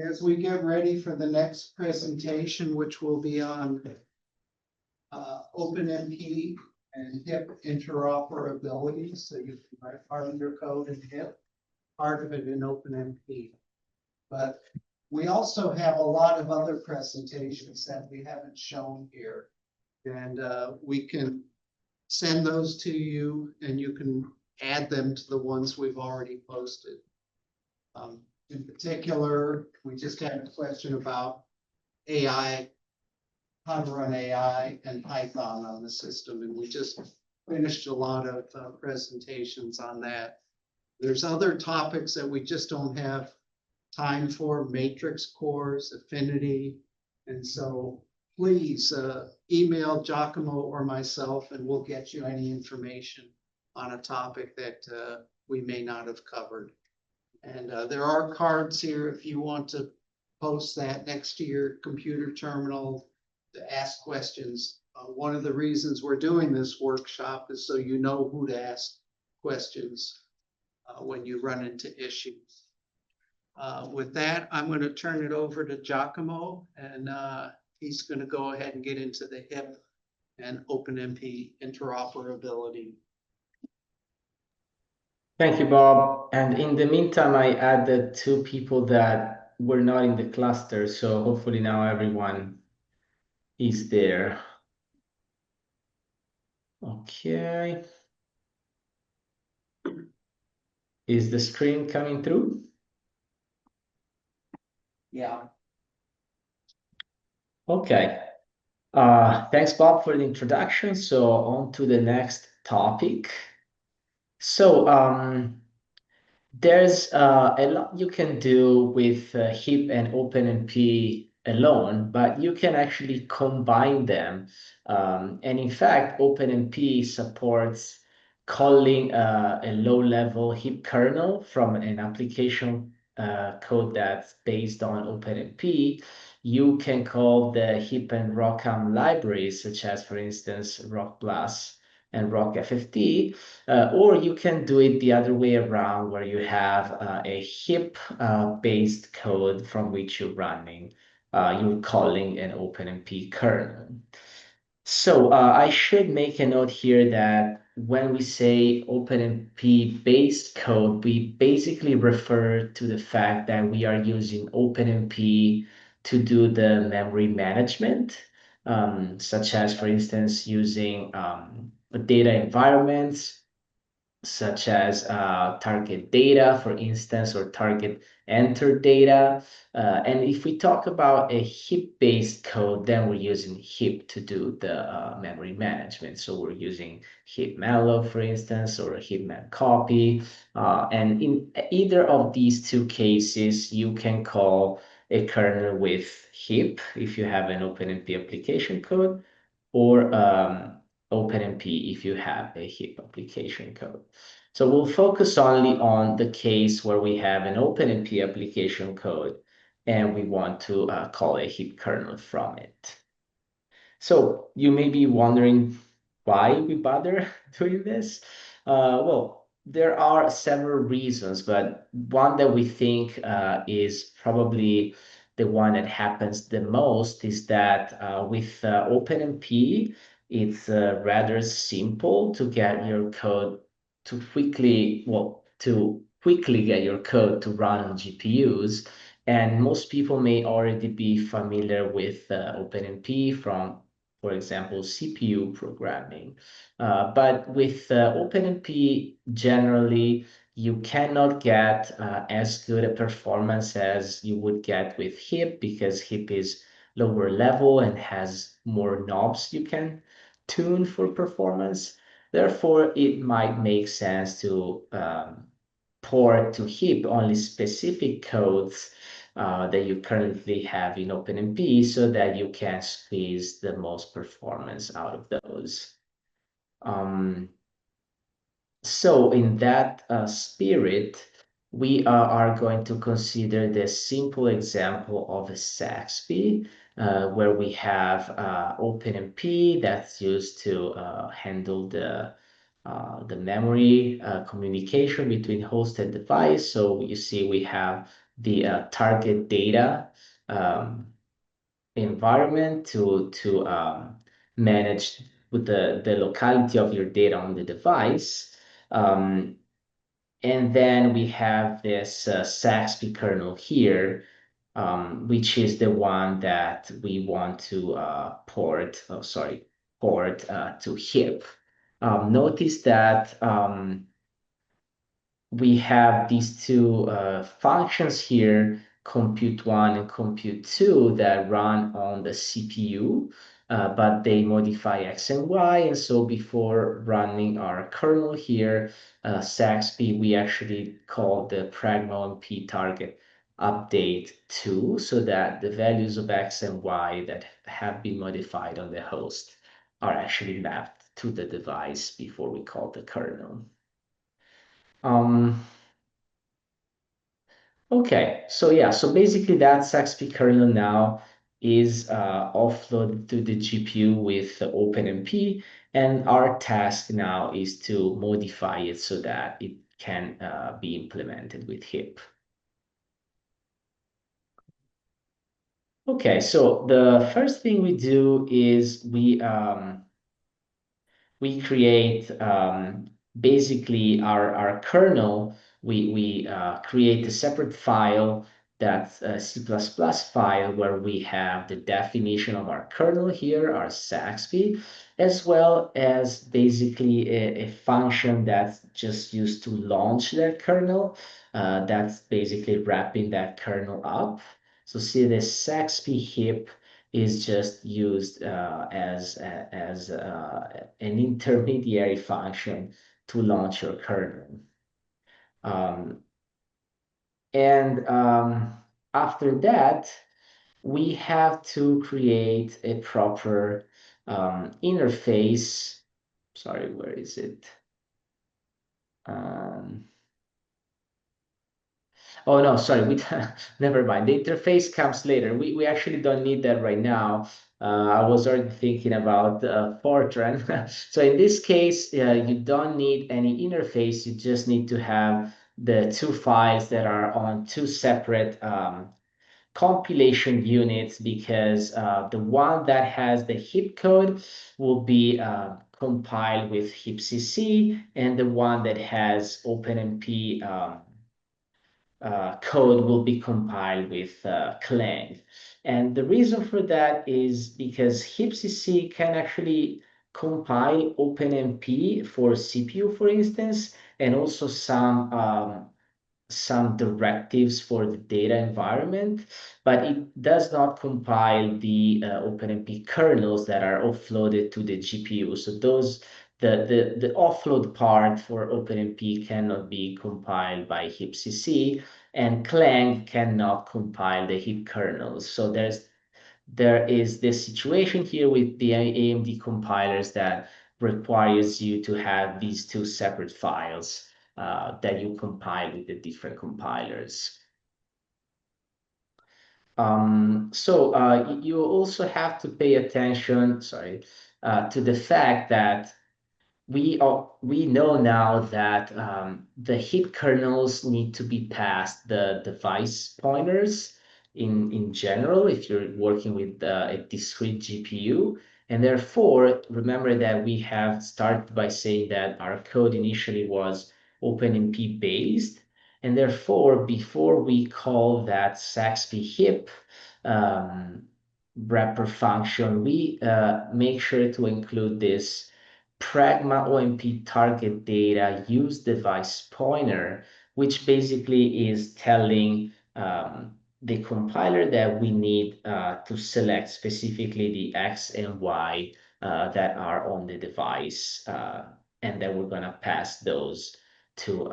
As we get ready for the next presentation, which will be on OpenMP and HIP interoperability, so you can write part of your code in HIP, part of it in OpenMP. But we also have a lot of other presentations that we haven't shown here. And we can send those to you and you can add them to the ones we've already posted. In particular, we just had a question about AI, how to run AI and Python on the system. And we just finished a lot of presentations on that. There's other topics that we just don't have time for, matrix cores, affinity. And so please email Giacomo or myself and we'll get you any information on a topic that we may not have covered. And there are cards here if you want to post that next to your computer terminal to ask questions. One of the reasons we're doing this workshop is so you know who to ask questions when you run into issues. With that, I'm going to turn it over to Giacomo, and he's going to go ahead and get into the HIP and OpenMP interoperability. Thank you, Bob. And in the meantime, I added 2 people that were not in the cluster. So hopefully now everyone is there. Okay. Is the screen coming through? Yeah. Okay. Thanks, Bob, for the introduction. So on to the next topic. So there's a lot you can do with HIP and OpenMP alone, but you can actually combine them. And in fact, OpenMP supports calling a low-level HIP kernel from an application code that's based on OpenMP. You can call the HIP and ROCAM libraries, such as, for instance, ROC+ and ROC-FFT, or you can do it the other way around, where you have a HIP-based code from which you're running, you're calling an OpenMP kernel. So I should make a note here that when we say OpenMP-based code, we basically refer to the fact that we are using OpenMP to do the memory management, such as, for instance, using data environments, such as target data, for instance, or target enter data. And if we talk about a HIP-based code, then we're using HIP to do the memory management. So we're using HIP malloc, for instance, or a HIP map copy. And in either of these 2 cases, you can call a kernel with HIP if you have an OpenMP application code, or OpenMP if you have a HIP application code. So we'll focus only on the case where we have an OpenMP application code and we want to call a HIP kernel from it. So you may be wondering why we bother doing this. Well, there are several reasons, but one that we think is probably the one that happens the most is that with OpenMP, it's rather simple to get your code to quickly get your code to run on GPUs. And most people may already be familiar with OpenMP from, for example, CPU programming. But with OpenMP, generally, you cannot get as good a performance as you would get with HIP, because HIP is lower level and has more knobs you can tune for performance. Therefore, it might make sense to port to HIP only specific codes that you currently have in OpenMP so that you can squeeze the most performance out of those. So in that spirit, we are going to consider the simple example of a SAXPY, where we have OpenMP that's used to handle the memory communication between host and device. So you see we have the target data environment to manage with the locality of your data on the device. And then we have this SAXP kernel here, which is the one that we want to port to HIP. Notice that we have these two functions here, compute1 and compute2, that run on the CPU, but they modify X and Y. And so before running our kernel here, SAXP, we actually call the pragma-OMP target update 2, so that the values of X and Y that have been modified on the host are actually mapped to the device before we call the kernel. Okay, so yeah, so basically that SAXP kernel now is offloaded to the GPU with OpenMP, and our task now is to modify it so that it can be implemented with HIP. Okay, so the first thing we do is we create basically our kernel. We create a separate file, that's a C++ file, where we have the definition of our kernel here, our SAXP, as well as basically a function that's just used to launch that kernel. That's basically wrapping that kernel up. So see, the SAXP HIP is just used as an intermediary function to launch your kernel. After that, we have to create a proper interface. Sorry, where is it? Oh no, sorry, never mind. The interface comes later. We actually don't need that right now. I was already thinking about Fortran. So in this case, you don't need any interface. You just need to have the two files that are on two separate compilation units, because the one that has the HIP code will be compiled with HIPCC, and the one that has OpenMP code will be compiled with Clang. And the reason for that is because HIPCC can actually compile OpenMP for CPU, for instance, and also some directives for the data environment, but it does not compile the OpenMP kernels that are offloaded to the GPU. So the offload part for OpenMP cannot be compiled by HIPCC, and Clang cannot compile the HIP kernels. So there is this situation here with the AMD compilers that requires you to have these two separate files that you compile with the different compilers. You also have to pay attention, to the fact that we know now that the HIP kernels need to be past the device pointers in general if you're working with a discrete GPU. And therefore, remember that we have started by saying that our code initially was OpenMP based. And therefore, before we call that SAXP HIP wrapper function, we make sure to include this pragma-OMP target data use device pointer, which basically is telling the compiler that we need to select specifically the X and Y that are on the device, and then we're gonna pass those to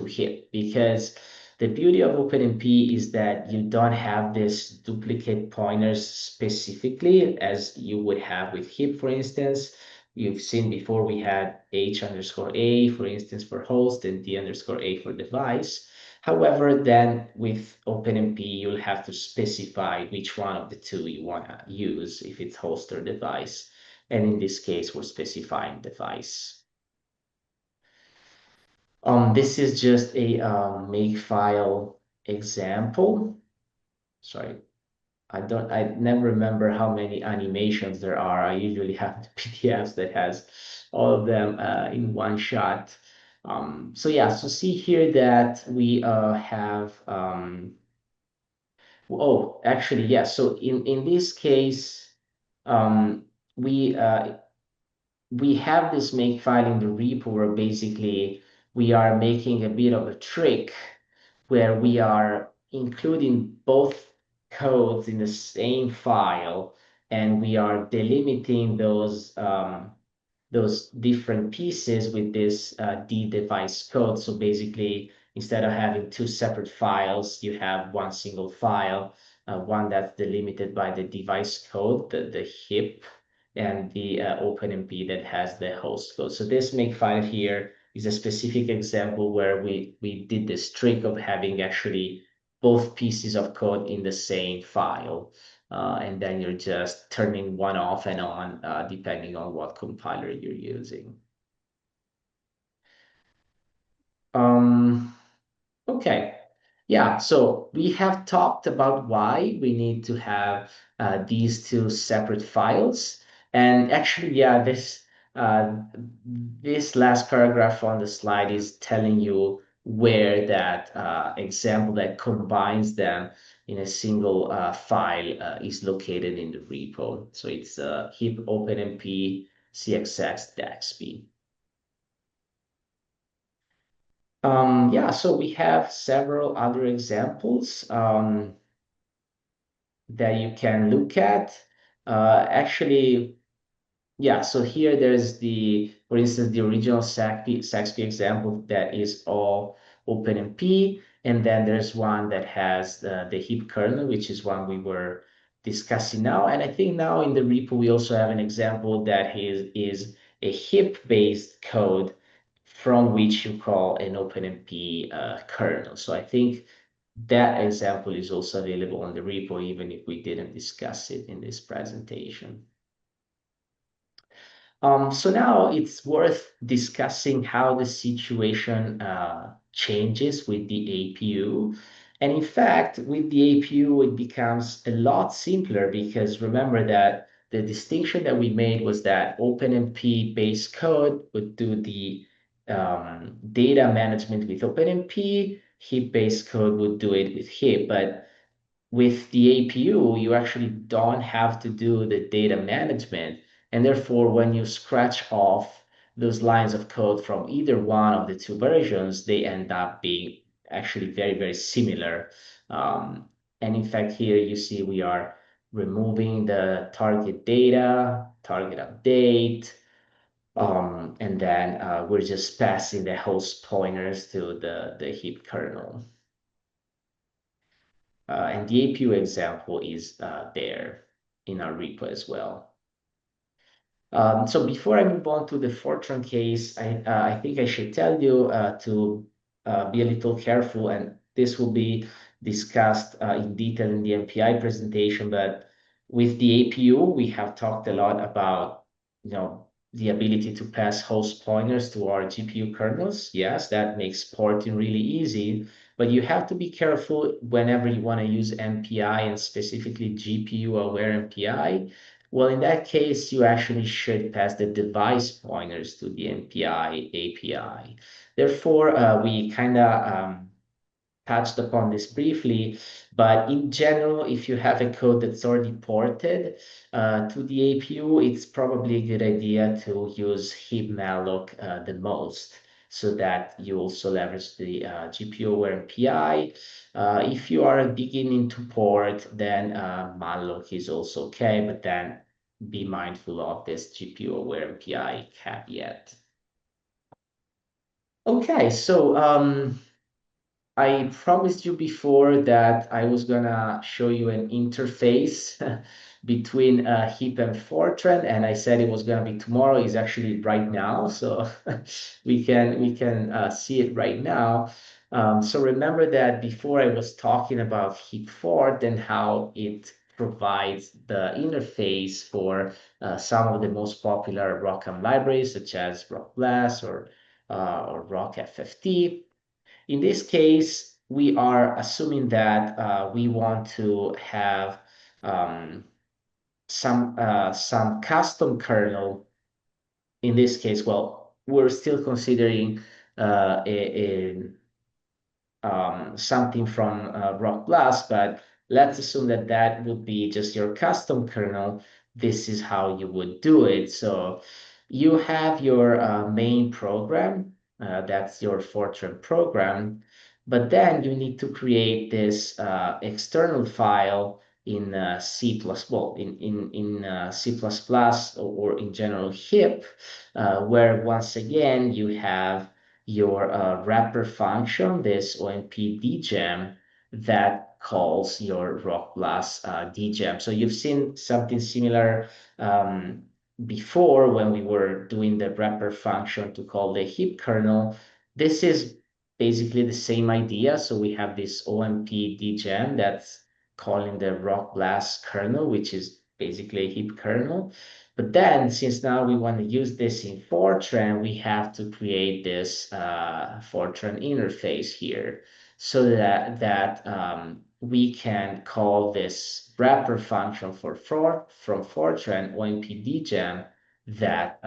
HIP. Because the beauty of OpenMP is that you don't have this duplicate pointers specifically as you would have with HIP, for instance. You've seen before we had H_A, for instance, for host, and D_A for device. However, then with OpenMP, you'll have to specify which one of the two you want to use, if it's host or device. And in this case, we're specifying device. This is just a makefile example. Sorry, I never remember how many animations there are. I usually have the PDFs that has all of them in one shot. So yeah, so see here that we have, oh, actually, yeah. So in this case, we have this make file in the repo where basically we are making a bit of a trick where we are including both codes in the same file, and we are delimiting those different pieces with this D device code. So basically, instead of having two separate files, you have one single file, one that's delimited by the device code, the HIP, and the OpenMP that has the host code. So this makefile here is a specific example where we did this trick of having actually both pieces of code in the same file. And then you're just turning one off and on, depending on what compiler you're using. Okay. Yeah, so we have talked about why we need to have these two separate files. And actually, yeah, this last paragraph on the slide is telling you where that example that combines them in a single file is located in the repo. So it's HIP OpenMP CXX DAXP. Yeah, so we have several other examples that you can look at. Actually, yeah, so here there's for instance, the original Saxby example that is all OpenMP, and then there's one that has the HIP kernel, which is one we were discussing now. And I think now in the repo, we also have an example that is a HIP-based code from which you call an OpenMP kernel. So I think that example is also available on the repo, even if we didn't discuss it in this presentation. So now it's worth discussing how the situation changes with the APU. And in fact, with the APU, it becomes a lot simpler because remember that the distinction that we made was that OpenMP base code would do the data management with OpenMP, HIP based code would do it with HIP. But with the APU, you actually don't have to do the data management. And therefore, when you scratch off those lines of code from either one of the two versions, they end up being actually very, very similar. And in fact, here you see we are removing the target data, target update, and then we're just passing the host pointers to the HIP kernel. And the APU example is there in our repo as well. So before I move on to the Fortran case, I think I should tell you to be a little careful, and this will be discussed in detail in the MPI presentation. But with the APU, we have talked a lot about, the ability to pass host pointers to our GPU kernels. Yes, that makes porting really easy, but you have to be careful whenever you want to use MPI and specifically GPU-aware MPI. Well, in that case, you actually should pass the device pointers to the MPI API. Therefore, we kind of touched upon this briefly, but in general, if you have a code that's already ported to the APU, it's probably a good idea to use HIP-malloc the most, so that you also leverage the GPU-aware MPI. If you are beginning to port, then malloc is also okay, but then be mindful of this GPU-aware MPI caveat. Okay, so I promised you before that I was gonna show you an interface between HIP and Fortran, and I said it was gonna be tomorrow. It's actually right now, so we can see it right now. So remember that before I was talking about HIP Fort and how it provides the interface for some of the most popular ROCm libraries, such as ROCblast or ROCFFT. In this case, we are assuming that we want to have some custom kernel. In this case, well, we're still considering something from Rock Blast, but let's assume that that would be just your custom kernel. This is how you would do it. So you have your main program, that's your Fortran program, but then you need to create this external file in C++, well, in C++ or in general HIP, where once again you have your wrapper function, this OMP dgem, that calls your Rock Blast dgem. So you've seen something similar before when we were doing the wrapper function to call the HIP kernel. This is basically the same idea. So we have this OMP dgem that's calling the Rock Blast kernel, which is basically a HIP kernel. But then, since now we want to use this in Fortran, we have to create this Fortran interface here, so that we can call this wrapper function from Fortran OMP dgem that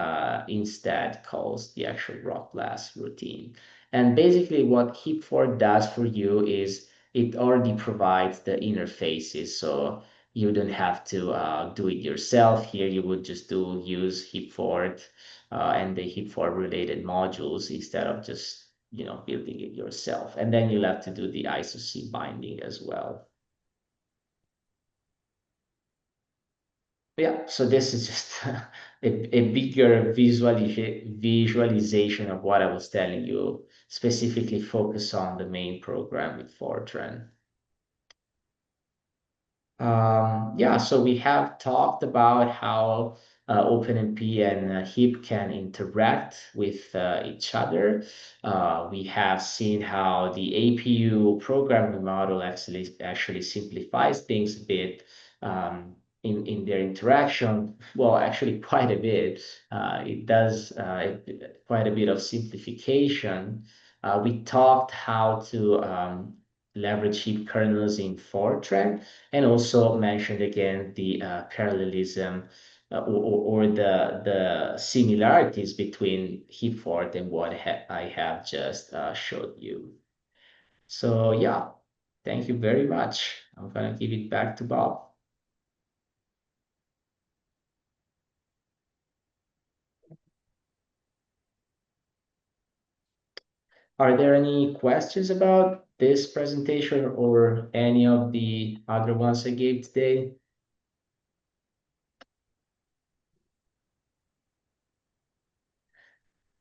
instead calls the actual Rock Blast routine. And basically, what HIP4 does for you is it already provides the interfaces, so you don't have to do it yourself. Here you would just use HIP4 and the HIP4 related modules instead of just building it yourself. And then you'll have to do the ISO-C binding as well. Yeah, so this is just a bigger visualization of what I was telling you, specifically focus on the main program with Fortran. Yeah, so we have talked about how OpenMP and HIP can interact with each other. We have seen how the APU programming model actually simplifies things a bit in their interaction. Well, actually quite a bit. It does quite a bit of simplification. We talked how to leverage HIP kernels in Fortran, and also mentioned again the parallelism or the similarities between HIP4 and what I have just showed you. So yeah, thank you very much. I'm gonna give it back to Bob. Are there any questions about this presentation or any of the other ones I gave today?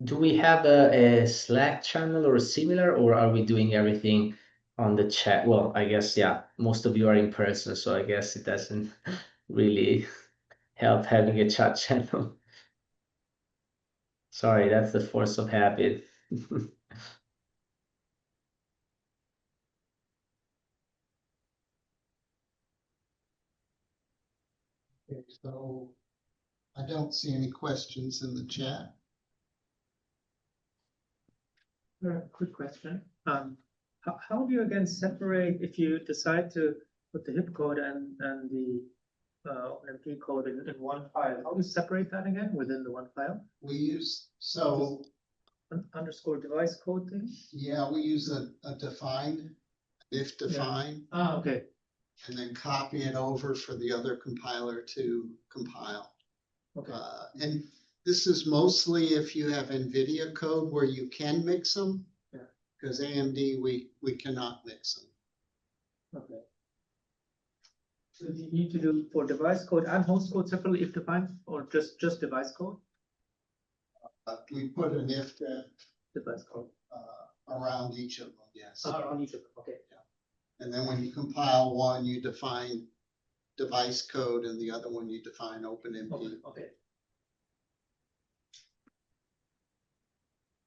Do we have a Slack channel or similar, or are we doing everything on the chat? Well, I guess, yeah, most of you are in person, so I guess it doesn't really help having a chat channel. Sorry, that's the force of habit. Okay, so I don't see any questions in the chat. Quick question. How do you again separate if you decide to put the HIP code and the OpenMP code in one file? How do you separate that again within the one file? We use, so Underscore device code thing? yeah, we use a define, if define, Okay. and then copy it over for the other compiler to compile. Okay. And this is mostly if you have NVIDIA code where you can mix them. Yeah. Because AMD, we cannot mix them. Okay. So do you need to do for device code and host code separately if defined, or just device code? We put an if Device code. Around each of them, yes. Around each of them, okay. Yeah. And then when you compile one, you define device code, and the other one you define OpenMP. Okay.